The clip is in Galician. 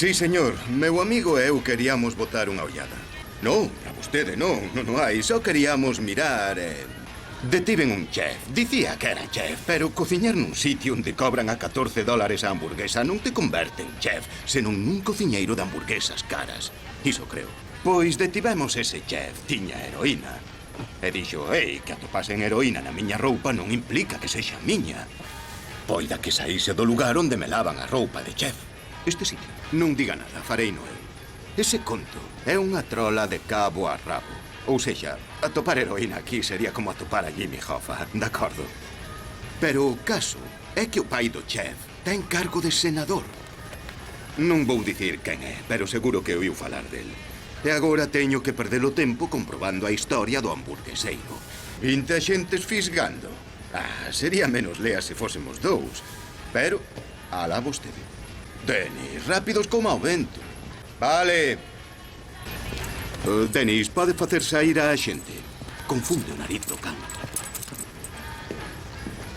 Sí, señor. Meu amigo e eu queríamos botar unha ollada. Non, a vostede non hai. Só queríamos mirar Detiven un chef. Dicía que era chef, pero cociñar nun sitio onde cobran a $14 a hamburguesa non te converte en chef, senón nun cociñeiro de hamburguesas caras. Iso creo. Pois detivemos ese chef. Tiña heroína. E dixo, que atopasen heroína na miña roupa non implica que sexa miña. Poida que saíse do lugar onde me lavan a roupa de chef. Este sitio. Non diga nada, farei no eu. Ese conto é unha trola de cabo a rabo. Ou sexa, atopar heroína aquí sería como atopar a Jimmy Hoffa, de acordo? Pero o caso é que o pai do chef ten cargo de senador. Non vou dicir quen é, pero seguro que ouiu falar del. E agora teño que perder o tempo comprobando a historia do hamburgueseiro. 20 xentes fisgando. Sería menos lea se fósemos dous. Pero, alá vostede. Denis, rápidos como ao vento. Vale. Denis, pode facer saír a xente. Confunde o nariz do can.